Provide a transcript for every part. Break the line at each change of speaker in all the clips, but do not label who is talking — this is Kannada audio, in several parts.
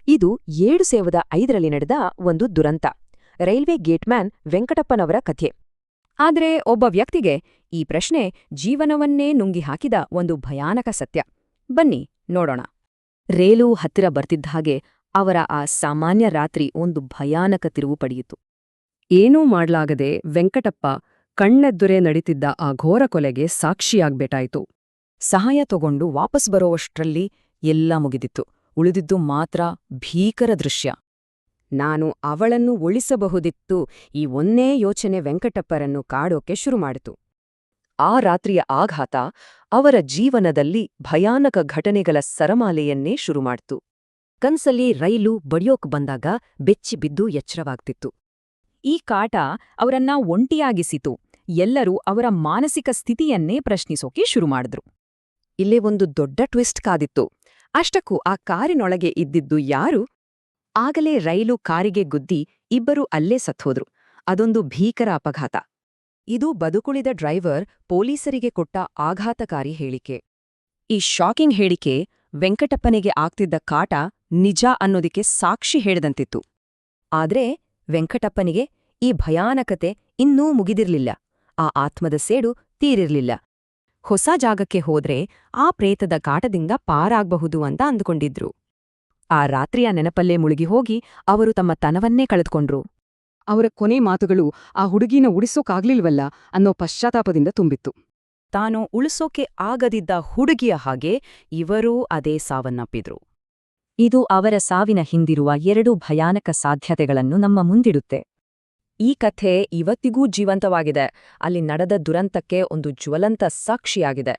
ಇದು 2005ರಲ್ಲಿ ನಡೆದ ಒಂದು ದುರಂತ. ರೈಲ್ವೆ ಗೇಟ್ಮ್ಯಾನ್ ವೆಂಕಟಪ್ಪನವರ ಕಥೆ. ಆದ್ರೆ ಒಬ್ಬ ವ್ಯಕ್ತಿಗೆ ಈ ಪ್ರಶ್ನೆ ಜೀವನವನ್ನೇ ನುಂಗಿ ಹಾಕಿದ ಒಂದು ಭಯಾನಕ ಸತ್ಯ. ಬನ್ನಿ ನೋಡೋಣ. ರೈಲು ಹತ್ತಿರ ಬರ್ತಿದ್ದ ಹಾಗೆ ಅವರ ಆ ಸಾಮಾನ್ಯ ರಾತ್ರಿ ಒಂದು ಭಯಾನಕ ತಿರುವು ಪಡೆಯಿತು.
ಏನೂ ಮಾಡ್ಲಾಗದೆ ವೆಂಕಟಪ್ಪ ಕಣ್ಣೆದುರೇ ನಡೀತಿದ್ದ ಆ ಘೋರ ಕೊಲೆಗೆ ಸಾಕ್ಷಿಯಾಗ್ಬೇಕಾಯಿತು.
ಸಹಾಯ ತಗೊಂಡು ವಾಪಸ್ ಬರೋವಷ್ಟ್ರಲ್ಲಿ ಎಲ್ಲ ಮುಗಿದಿತ್ತು. ಉಳಿದಿದ್ದು ಮಾತ್ರ ಭೀಕರ ದೃಶ್ಯ. ನಾನು ಅವಳನ್ನು ಉಳಿಸಬಹುದಿತ್ತು, ಈ ಒಂದೇ ಯೋಚನೆ ವೆಂಕಟಪ್ಪರನ್ನು ಕಾಡೋಕೆ ಶುರುಮಾಡಿತು. ಆ ರಾತ್ರಿಯ ಆಘಾತ ಅವರ ಜೀವನದಲ್ಲಿ ಭಯಾನಕ ಘಟನೆಗಳ ಸರಮಾಲೆಯನ್ನೇ ಶುರುಮಾಡ್ತು. ಕನ್ಸಲ್ಲಿ ರೈಲು ಬಡಿಯೋಕ್ ಬಂದಾಗ ಬೆಚ್ಚಿ ಬಿದ್ದು ಎಚ್ಚರವಾಗ್ತಿತ್ತು. ಈ ಕಾಟ ಅವರನ್ನ ಒಂಟಿಯಾಗಿಸಿತು. ಎಲ್ಲರೂ ಅವರ ಮಾನಸಿಕ ಸ್ಥಿತಿಯನ್ನೇ ಪ್ರಶ್ನಿಸೋಕೆ ಶುರುಮಾಡಿದ್ರು. ಇಲ್ಲೇ ಒಂದು ದೊಡ್ಡ ಟ್ವಿಸ್ಟ್ ಕಾದಿತ್ತು. ಅಷ್ಟಕ್ಕೂ ಆ ಕಾರಿನೊಳಗೆ ಇದ್ದಿದ್ದು ಯಾರು? ಆಗಲೇ ರೈಲು ಕಾರಿಗೆ ಗುದ್ದಿ ಇಬ್ಬರೂ ಅಲ್ಲೇ ಸತ್ತೋದ್ರು. ಅದೊಂದು ಭೀಕರ ಅಪಘಾತ. ಇದು ಬದುಕುಳಿದ ಡ್ರೈವರ್ ಪೊಲೀಸರಿಗೆ ಕೊಟ್ಟ ಆಘಾತಕಾರಿ ಹೇಳಿಕೆ. ಈ ಶಾಕಿಂಗ್ ಹೇಳಿಕೆ ವೆಂಕಟಪ್ಪನಿಗೆ ಆಗ್ತಿದ್ದ ಕಾಟ ನಿಜ ಅನ್ನೋದಕ್ಕೆ ಸಾಕ್ಷಿ ಹೇಳಿದಂತಿತ್ತು. ಆದ್ರೆ ವೆಂಕಟಪ್ಪನಿಗೆ ಈ ಭಯಾನಕತೆ ಇನ್ನೂ ಮುಗಿದಿರ್ಲಿಲ್ಲ. ಆ ಆತ್ಮದ ಸೇಡು ತೀರಿರ್ಲಿಲ್ಲ. ಹೊಸ ಜಾಗಕ್ಕೆ ಹೋದ್ರೆ ಆ ಪ್ರೇತದ ಕಾಟದಿಂದ ಪಾರಾಗಬಹುದು ಅಂತ ಅಂದುಕೊಂಡಿದ್ರು. ಆ ರಾತ್ರಿಯ ನೆನಪಲ್ಲೇ ಮುಳುಗಿ ಹೋಗಿ ಅವರು ತಮ್ಮ ತನವನ್ನೇ ಕಳೆದುಕೊಂಡ್ರು.
ಅವರ ಕೊನೆ ಮಾತುಗಳು ಆ ಹುಡುಗಿನ ಉಳಿಸೋಕಾಗ್ಲಿಲ್ವಲ್ಲ ಅನ್ನೋ ಪಶ್ಚಾತ್ತಾಪದಿಂದ ತುಂಬಿತ್ತು.
ತಾನು ಉಳಿಸೋಕೆ ಆಗದಿದ್ದ ಹುಡುಗಿಯ ಹಾಗೆ ಇವರೂ ಅದೇ ಸಾವನ್ನಪ್ಪಿದ್ರು. ಇದು ಅವರ ಸಾವಿನ ಹಿಂದಿರುವ 2 ಭಯಾನಕ ಸಾಧ್ಯತೆಗಳನ್ನು ನಮ್ಮ ಮುಂದಿಡುತ್ತೆ. ಈ ಕಥೆ ಇವತ್ತಿಗೂ ಜೀವಂತವಾಗಿದೆ. ಅಲ್ಲಿ ನಡೆದ ದುರಂತಕ್ಕೆ ಒಂದು ಜ್ವಲಂತ ಸಾಕ್ಷಿಯಾಗಿದೆ.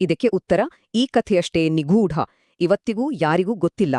ಇದಕ್ಕೆ ಉತ್ತರ ಈ ಕಥೆಯಷ್ಟೇ ನಿಗೂಢ. ಇವತ್ತಿಗೂ ಯಾರಿಗೂ ಗೊತ್ತಿಲ್ಲ.